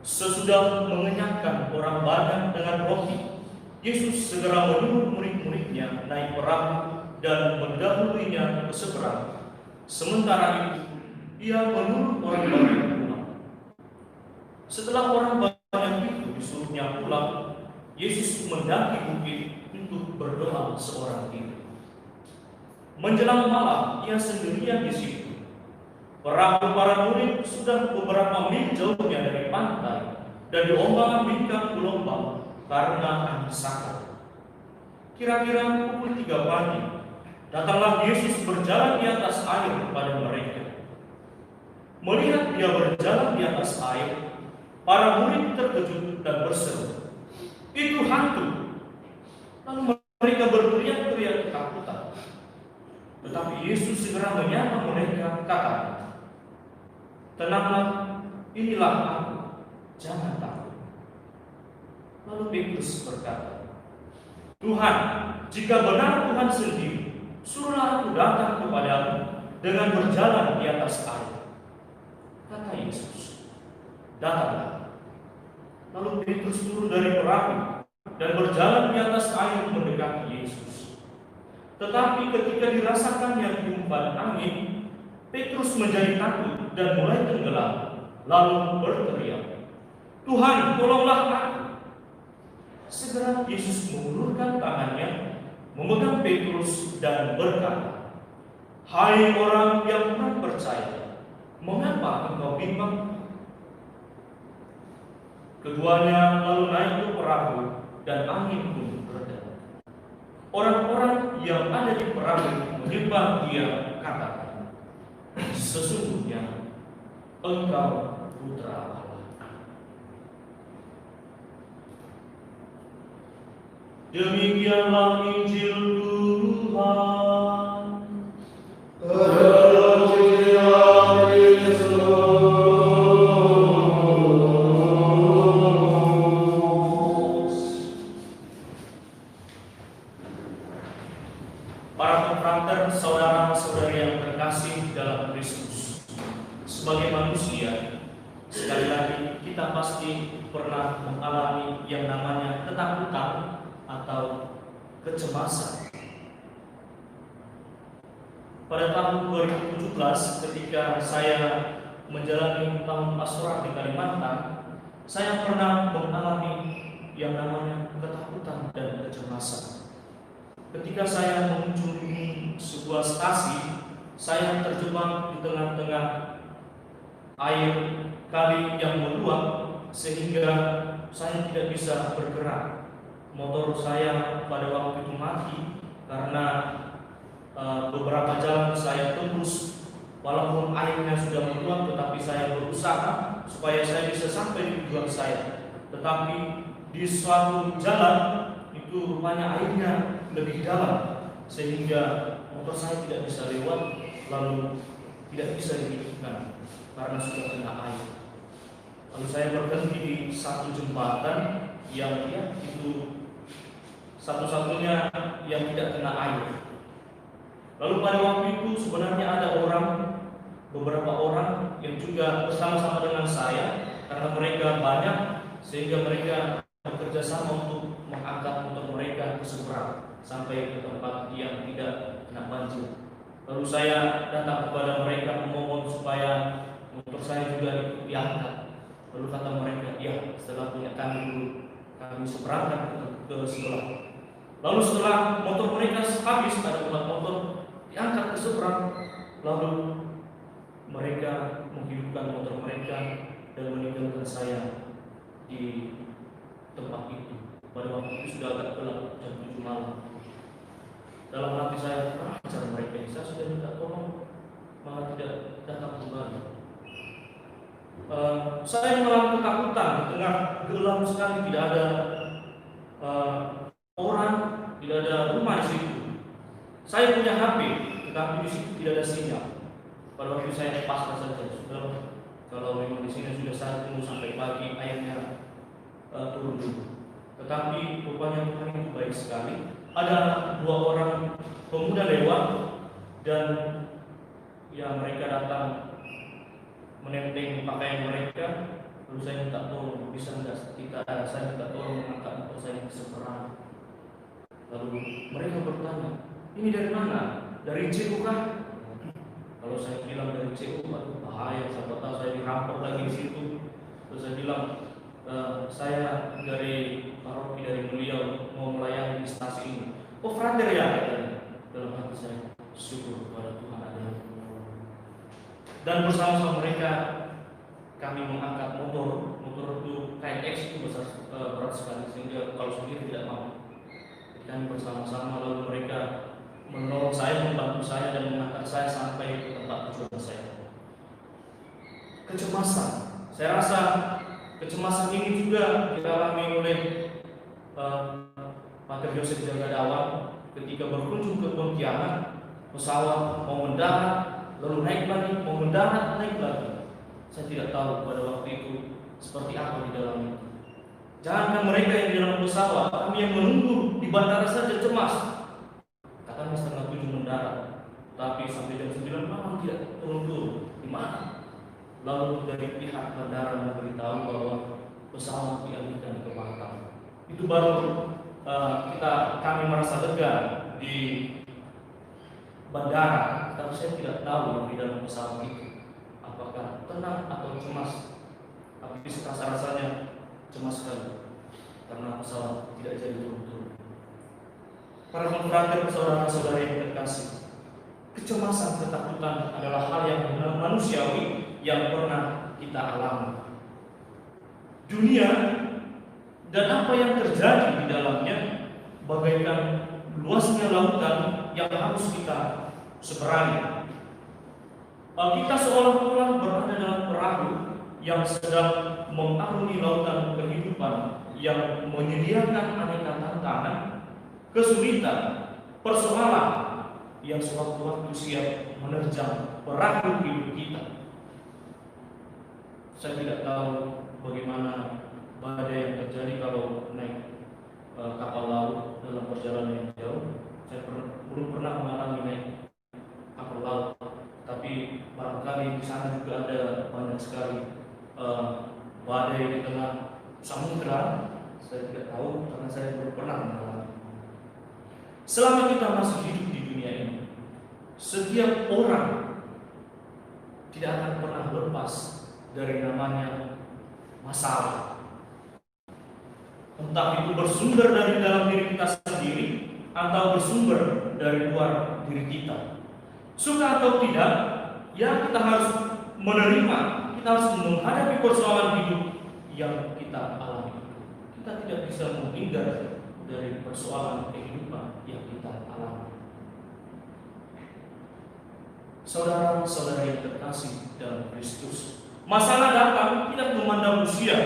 Sesudah mengenyangkan orang banyak dengan roti, Yesus segera menyuruh murid-muridnya naik perahu dan mendahuluinya ke seberang. Sementara itu, ia menyuruh orang banyak pulang. Setelah orang banyak itu disuruhnya pulang, Yesus mendaki bukit untuk berdoa seorang diri. Menjelang malam, ia sendirian di situ. Perahu para murid sudah beberapa mil jauhnya dari pantai dan diombang-ambingkan gelombang karena angin sakit. Kira-kira pukul 3 pagi, datanglah Yesus berjalan di atas air kepada mereka. Melihat dia berjalan di atas air, para murid terkejut dan berseru, "Itu hantu!" Lalu mereka berteriak-teriak ketakutan. Tetapi Yesus segera menyapa mereka, katanya, "Tenanglah, inilah aku, jangan takut." Lalu Petrus berkata, "Tuhan, jika benar Tuhan sendiri, suruhlah aku datang kepadamu dengan berjalan di atas air." Kata Yesus, "Datanglah." Lalu Petrus turun dari perahu dan berjalan di atas air mendekati Yesus. Tetapi ketika dirasakannya tiupan angin, Petrus menjadi takut dan mulai tenggelam, lalu berteriak, "Tuhan, tolonglah aku!" Segera Yesus mengulurkan tangannya, memegang Petrus dan berkata, "Hai orang yang kurang percaya, mengapa engkau bimbang?" Keduanya lalu naik ke perahu dan angin pun reda. Orang-orang yang ada di perahu menyembah dia, katakan, "Sesungguhnya Engkau Putra Allah." Demikianlah Injil Tuhan. Para pemfrater, saudara-saudari yang terkasih dalam Kristus, sebagai manusia, sekali lagi kita pasti pernah mengalami yang namanya ketakutan atau kecemasan. Pada tahun 2017, ketika saya menjalani tahun pastoral di Kalimantan, saya pernah mengalami yang namanya ketakutan dan kecemasan. Ketika saya mengunjungi sebuah stasi, saya terjebak di tengah-tengah air kali yang meluap sehingga saya tidak bisa bergerak. Motor saya pada waktu itu mati karena beberapa jalan saya tembus. Walaupun airnya sudah meluap, tetapi saya berusaha supaya saya bisa sampai di tujuan saya. Tetapi di suatu jalan itu rupanya airnya lebih dalam sehingga motor saya tidak bisa lewat, lalu tidak bisa dihidupkan karena sudah kena air. Lalu saya berhenti di satu jembatan yang itu satu-satunya yang tidak kena air. Lalu pada waktu itu sebenarnya ada beberapa orang yang juga bersama-sama dengan saya, karena mereka banyak sehingga mereka bekerja sama untuk mengangkat motor mereka ke seberang sampai ke tempat yang tidak kena banjir. Lalu saya datang kepada mereka memohon supaya motor saya juga diangkat. Lalu kata mereka, "Ya, setelah punya kami dulu, kami seberangkan ke sebelah." Lalu setelah motor mereka habis, ada 4 motor diangkat ke seberang, lalu mereka menghidupkan motor mereka dan meninggalkan saya di tempat itu. Pada waktu itu sudah agak gelap, jam 7 malam. Dalam hati saya, cara mereka ini, saya sudah minta tolong, malah tidak datang kembali. Saya mengalami ketakutan di tengah gelap sekali, tidak ada orang, tidak ada rumah di situ. Saya punya HP, tetapi di situ tidak ada sinyal. Pada waktu saya pasrah saja, sudah, kalau memang di sini sudah saya tunggu sampai pagi, airnya turun dulu. Tetapi rupanya Tuhan itu baik sekali. Ada 2 orang pemuda lewat dan ya mereka datang menenteng pakaian mereka, Lalu saya minta tolong, bisa enggak saya minta tolong mengangkat motor saya ke seberang. Lalu mereka bertanya, ini dari mana? Dari CU kah? Kalau saya bilang dari CU, aduh bahaya, siapa tahu saya dirampok lagi di situ. Terus saya bilang, saya dari paroki dari Mulia mau melayani di stasiun ini. Oh, frater ya? Dalam hati saya, syukur kepada Tuhan ada. Dan bersama-sama mereka kami mengangkat motor itu KX itu besar, berat sekali sehingga kalau sendiri tidak mau. Kami bersama-sama, lalu mereka menolong saya, membantu saya dan mengangkat saya sampai ke tempat tujuan saya. Kecemasan, saya rasa kecemasan ini juga dialami oleh Pater Yosef Jagadawan ketika berkunjung ke Pontianak. Pesawat mau mendarat, lalu naik lagi, mau mendarat, naik lagi. Saya tidak tahu pada waktu itu seperti apa di dalamnya. Jangankan mereka yang di dalam pesawat, kami yang menunggu di bandara saja cemas. Katanya 6:30 mendarat, tapi sampai jam 9 malam tidak turun-turun. Di mana? Lalu dari pihak bandara memberitahu bahwa pesawat dialihkan ke Batam. Itu baru kami merasa lega di bandara, tapi saya tidak tahu di dalam pesawat itu apakah tenang atau cemas. Tapi rasa-rasanya cemas sekali karena pesawat tidak jadi turun-turun. Para konfrater, saudara-saudara yang terkasih, kecemasan, ketakutan adalah hal yang manusiawi yang pernah kita alami. Dunia dan apa yang terjadi di dalamnya bagaikan luasnya lautan yang harus kita seberangi. Kita seolah-olah berada dalam perahu yang sedang mengarungi lautan kehidupan yang menyediakan aneka tantangan, kesulitan, persoalan yang sewaktu-waktu siap menerjang perahu hidup kita. Saya tidak tahu bagaimana badai yang terjadi kalau naik kapal laut dalam perjalanan yang jauh. Saya belum pernah mengalami naik kapal laut, tapi barangkali di sana juga ada banyak sekali badai di tengah samudra. Saya tidak tahu karena saya belum pernah mengalami. Selama kita masih hidup di dunia ini, setiap orang tidak akan pernah lepas dari namanya masalah. Entah itu bersumber dari dalam diri kita sendiri atau bersumber dari luar diri kita. Suka atau tidak, ya kita harus menerima, kita harus menghadapi persoalan hidup yang kita alami. Kita tidak bisa menghindar dari persoalan kehidupan yang kita alami. Saudara-saudara yang terkasih dalam Kristus, masalah datang tidak memandang usia,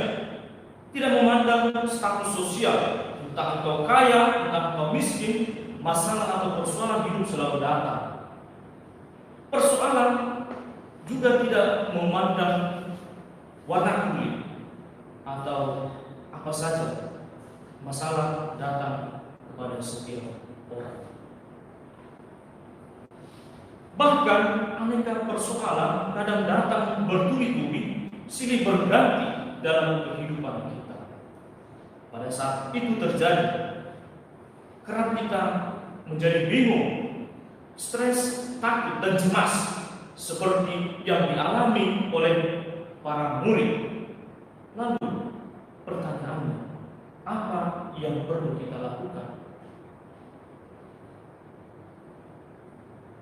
tidak memandang status sosial, entah engkau kaya, entah engkau miskin, masalah atau persoalan hidup selalu datang. Persoalan juga tidak memandang warna kulit atau apa saja. Masalah datang kepada setiap orang. Bahkan aneka persoalan kadang datang bertubi-tubi, silih berganti dalam kehidupan kita. Pada saat itu terjadi, kerap kita menjadi bingung, stres, takut, dan cemas seperti yang dialami oleh para murid. Lalu pertanyaannya, apa yang perlu kita lakukan?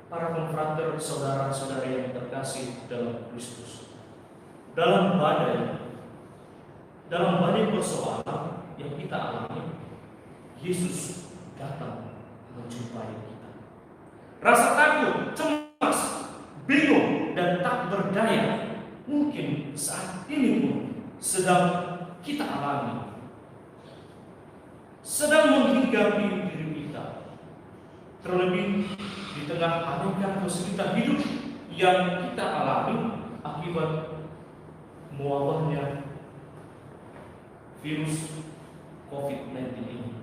Para konfrater, saudara-saudari yang terkasih dalam Kristus, dalam badai persoalan yang kita alami, Yesus datang menjumpai kita. Rasa takut, cemas, bingung, dan tak berdaya mungkin saat ini pun sedang kita alami, sedang menghinggapi diri kita. Terlebih di tengah aneka kesulitan hidup yang kita alami akibat mewabahnya virus COVID-19 ini.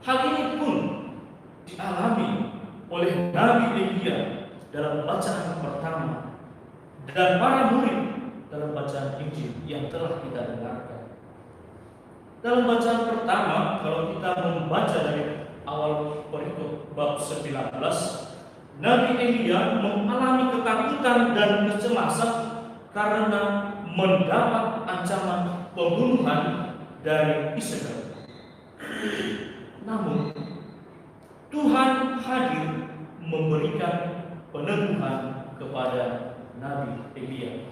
Hal ini pun dialami oleh Nabi Elia dalam bacaan pertama, dan para murid dalam bacaan Injil yang telah kita dengarkan. Dalam bacaan pertama, kalau kita membaca dari awal perikop bab 19, Nabi Elia mengalami ketakutan dan kecemasan karena mendapat ancaman pembunuhan dari Israel. Namun Tuhan hadir memberikan peneguhan kepada Nabi Elia.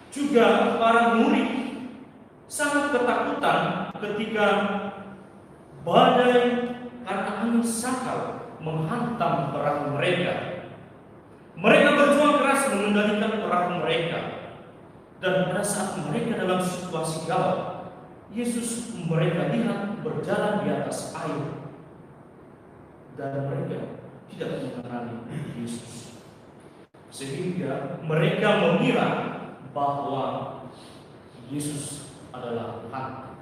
Juga para murid sangat ketakutan ketika badai karena angin sakal menghantam perahu mereka. Mereka berjuang keras mengendalikan perahu mereka. Dan pada saat mereka dalam situasi gawat, Yesus mereka lihat berjalan di atas air. Dan mereka tidak mengenali Yesus. Sehingga mereka mengira bahwa Yesus adalah hantu.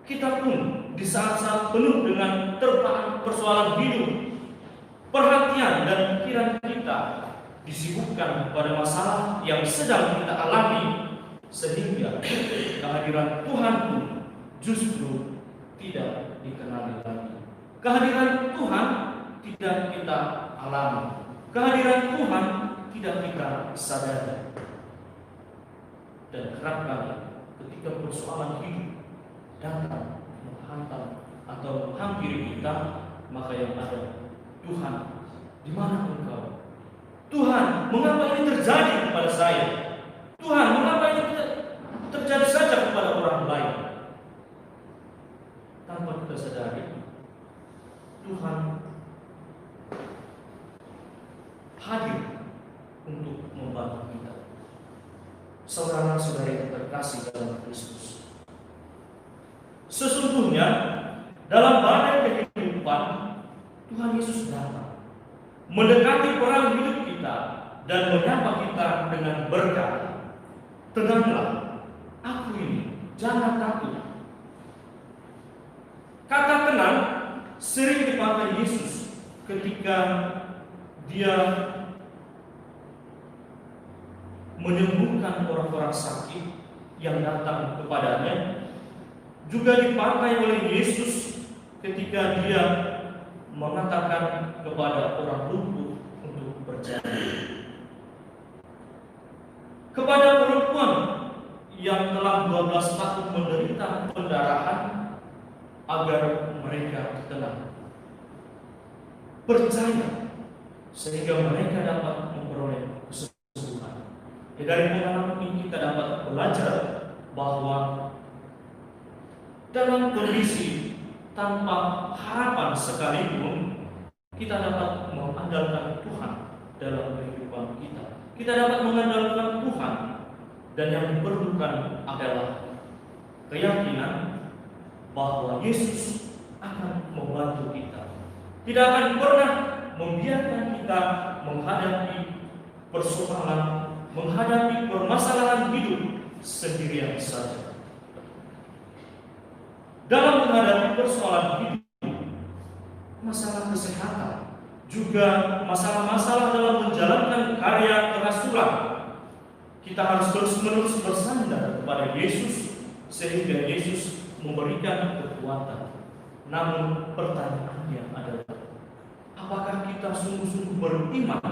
Kita pun di saat-saat penuh dengan terpaan persoalan hidup, perhatian dan pikiran kita disibukkan pada masalah yang sedang kita alami, sehingga kehadiran Tuhan pun justru tidak dikenali lagi. Kehadiran Tuhan tidak kita alami. Kehadiran Tuhan tidak kita sadari. Dan kerap kali ketika persoalan hidup datang menghantam atau menghampiri kita, maka yang ada, Tuhan, di mana Engkau? Tuhan, mengapa ini terjadi kepada saya? Tuhan, mengapa ini terjadi saja kepada orang lain? Tanpa kita sadari, Tuhan hadir untuk membantu kita. Saudara-saudari yang terkasih dalam Kristus, sesungguhnya dalam badai kehidupan Tuhan Yesus datang mendekati perang hidup kita dan menyapa kita dengan berkata, "Tenanglah, aku ini, jangan takut." Kata tenang sering dipakai Yesus ketika Dia menyembuhkan orang-orang sakit yang datang kepadanya. Juga dipakai oleh Yesus ketika Dia mengatakan kepada orang lumpuh untuk berjalan. Kepada perempuan yang telah 12 tahun menderita pendarahan, agar mereka tenang, percaya, sehingga mereka dapat memperoleh kesembuhan. Dari pengalaman ini kita dapat belajar bahwa dalam kondisi tanpa harapan sekalipun, kita dapat mengandalkan Tuhan dalam kehidupan kita. Kita dapat mengandalkan Tuhan, dan yang diperlukan adalah keyakinan bahwa Yesus akan membantu kita. Tidak akan pernah membiarkan kita menghadapi persoalan, menghadapi permasalahan hidup sendirian saja. Dalam menghadapi persoalan hidup, masalah kesehatan, juga masalah-masalah dalam menjalankan karya kerasulan, kita harus terus-menerus bersandar kepada Yesus, sehingga Yesus memberikan kekuatan. Namun pertanyaannya adalah, apakah kita sungguh-sungguh beriman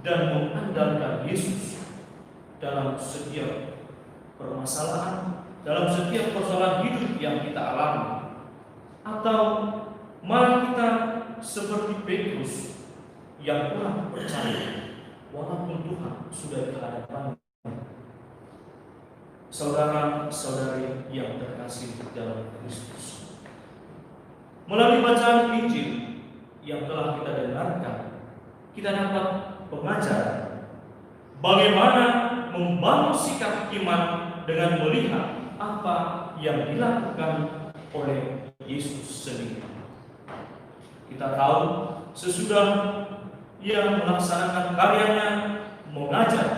dan mengandalkan Yesus dalam setiap permasalahan, dalam setiap persoalan hidup yang kita alami? Atau malah kita seperti Petrus yang kurang percaya walaupun Tuhan sudah di hadapannya? Saudara-saudari yang terkasih dalam Kristus, melalui bacaan Injil yang telah kita dengarkan, kita dapat pengajaran bagaimana membangun sikap iman dengan melihat apa yang dilakukan oleh Yesus sendiri. Kita tahu sesudah Ia melaksanakan karyanya, mengajar,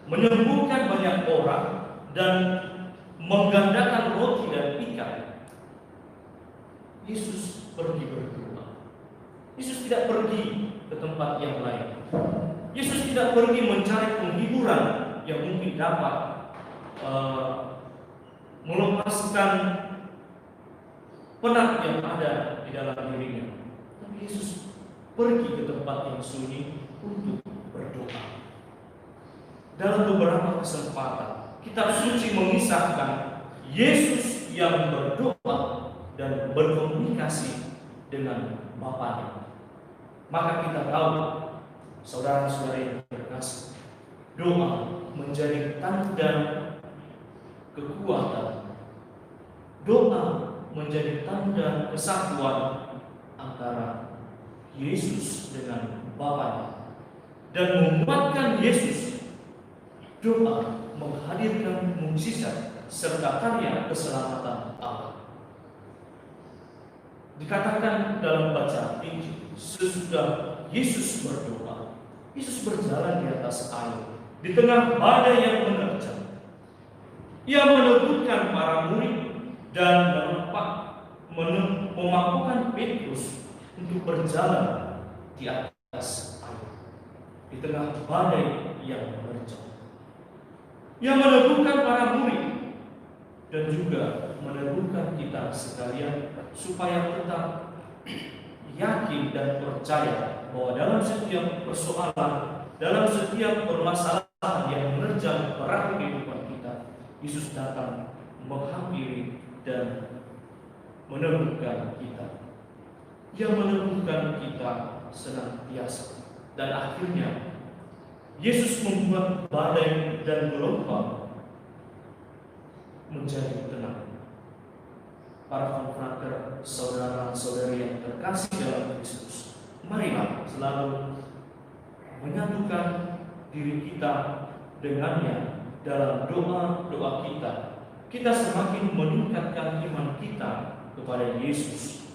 menyembuhkan banyak orang, dan menggandakan roti dan ikan, Yesus pergi berdoa. Yesus tidak pergi ke tempat yang lain. Yesus tidak pergi mencari penghiburan yang mungkin dapat melepaskan penat yang ada di dalam dirinya. Tapi Yesus pergi ke tempat yang sunyi untuk berdoa. Dalam beberapa kesempatan, kitab suci mengisahkan Yesus yang berdoa dan berkomunikasi dengan Bapanya. Maka kita tahu, saudara-saudara yang terkasih, doa menjadi tanda kekuatan. Doa menjadi tanda kesatuan antara Yesus dengan Bapanya dan menguatkan Yesus. Doa menghadirkan mukjizat serta karya keselamatan Allah. Dikatakan dalam bacaan Injil, sesudah Yesus berdoa, Yesus berjalan di atas air di tengah badai yang menerjang. Ia meneguhkan para murid dan memampukan Petrus untuk berjalan di atas air di tengah badai yang menerjang. Ia meneguhkan para murid dan juga meneguhkan kita sekalian supaya tetap yakin dan percaya bahwa dalam setiap persoalan, dalam setiap permasalahan yang menerjang perahu kehidupan kita, Yesus datang menghampiri dan meneguhkan kita. Ia meneguhkan kita senantiasa, dan akhirnya Yesus membuat badai dan gelombang menjadi tenang. Para konfrater, saudara-saudari yang terkasih dalam Kristus, marilah selalu menyatukan diri kita dengannya dalam doa-doa kita. Kita semakin meningkatkan iman kita kepada Yesus,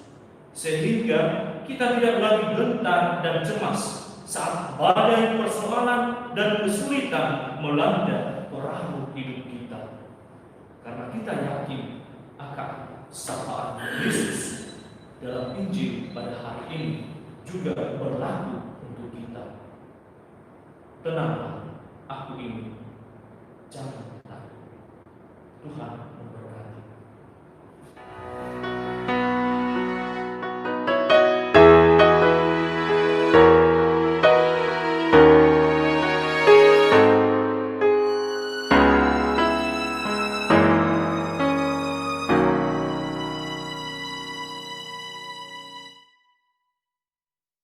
sehingga kita tidak lagi gentar dan cemas saat badai persoalan dan kesulitan melanda perahu hidup kita. Karena kita yakin akan sapaan Yesus dalam Injil pada hari ini juga berlaku untuk kita. Tenanglah, aku ini, jangan takut. Tuhan